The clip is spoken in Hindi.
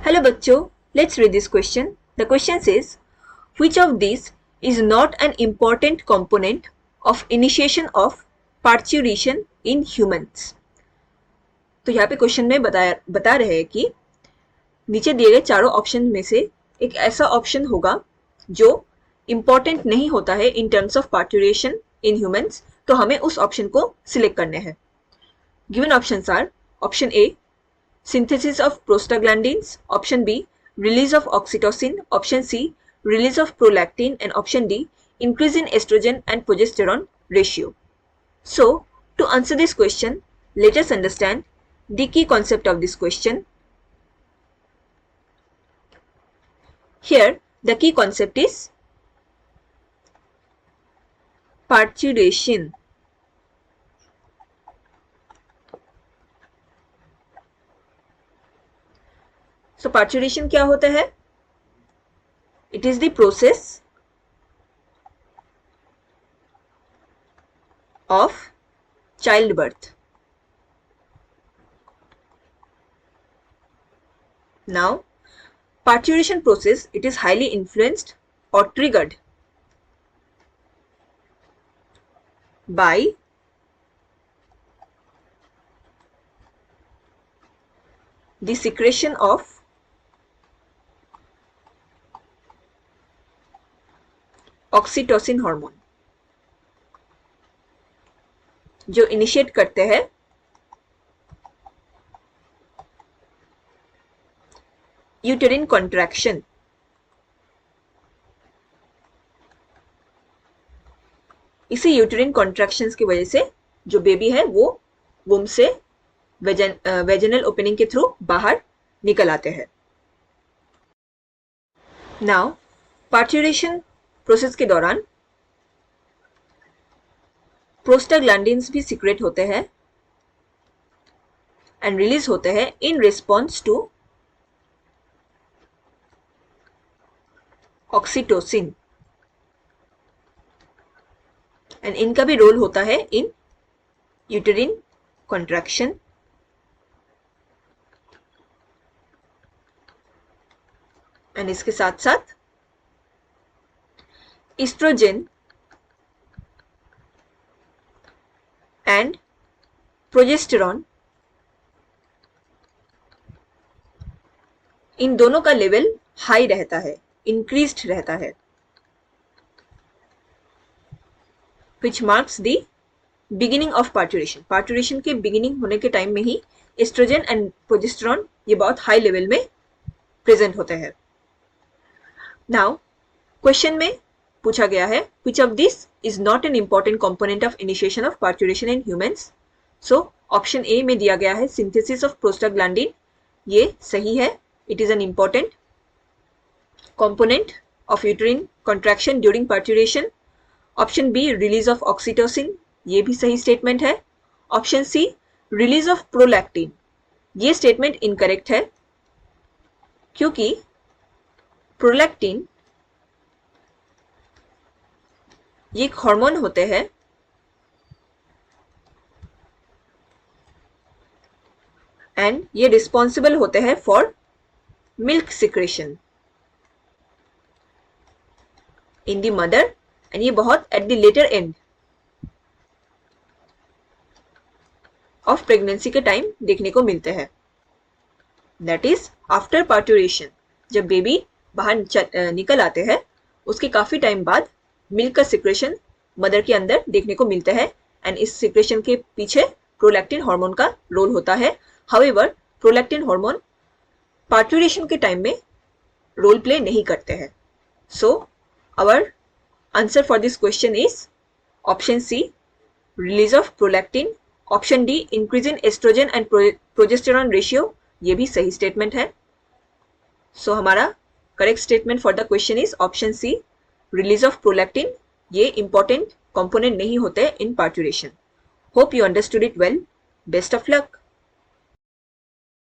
Hello बच्चों, let's read this question. The question says, which of these is not an important component of initiation of parturition in humans? तो यहाँ पे क्वेश्चन में बता रहे हैं कि नीचे दिए गए चारों ऑप्शन में से एक ऐसा ऑप्शन होगा जो इम्पॉर्टेंट नहीं होता है in terms of parturition in humans, तो हमें उस ऑप्शन को सिलेक्ट करने हैं. Given options are option A synthesis of prostaglandins, option B release of oxytocin, option C release of prolactin, and option D increase in estrogen and progesterone ratio. So to answer this question, let us understand the key concept of this question. Here the key concept is parturition. So parturition क्या होता है? It is the process of childbirth. Now, parturition process, it is highly influenced or triggered by the secretion of oxytocin hormone, जो इनिशिएट करते हैं यूटेरिन कॉन्ट्रैक्शन. इसी यूटेरिन कॉन्ट्रैक्शंस की वजह से जो बेबी है वो वुम से वेजिनल ओपनिंग के थ्रू बाहर निकल आते हैं. नाउ पार्ट्यूरेशन प्रोसेस के दौरान प्रोस्टाग्लैंडिन्स भी सीक्रेट होते हैं एंड रिलीज होते हैं in response to oxytocin, and इनका भी रोल होता है इन यूटेरिन कॉन्ट्रैक्शन. एंड इसके साथ साथ एस्ट्रोजन एंड प्रोजेस्टेरॉन, इन दोनों का लेवल हाई रहता है, इंक्रीज्ड रहता है, which marks the beginning of parturition. Parturition के बिगिनिंग होने के टाइम में ही एस्ट्रोजन एंड प्रोजेस्टेरॉन ये बहुत हाई लेवल में प्रेजेंट होते हैं. नाउ क्वेश्चन में पूछा गया है which of this is not an important component of initiation of parturition in humans. So option A में दिया गया है synthesis of prostaglandin, ये सही है. It is an important component of uterine contraction during parturition. Option B release of oxytocin, ये भी सही स्टेटमेंट है. Option C release of prolactin, ये स्टेटमेंट इनकरेक्ट है क्योंकि प्रोलैक्टिन ये एक हार्मोन होते हैं एंड ये रिस्पॉन्सिबल होते हैं for milk secretion in the mother, and ये बहुत at the later end of pregnancy के टाइम देखने को मिलते हैं. दैट इज आफ्टर पार्ट्यूरेशन, जब बेबी बाहर निकल आते हैं उसके काफी टाइम बाद मिल्क का सिक्रेशन मदर के अंदर देखने को मिलता है, एंड इस सिक्रेशन के पीछे प्रोलैक्टिन हार्मोन का रोल होता है. हाउएवर प्रोलैक्टिन हार्मोन पार्ट्यूरेशन के टाइम में रोल प्ले नहीं करते हैं. So our answer for this question is option C release of prolactin, option D increase in estrogen and progesterone ratio, ये भी सही स्टेटमेंट है. सो हमारा correct statement for the question is option C release of prolactin, ये इंपॉर्टेंट कंपोनेंट नहीं होते in parturition. Hope you understood it well. Best of luck.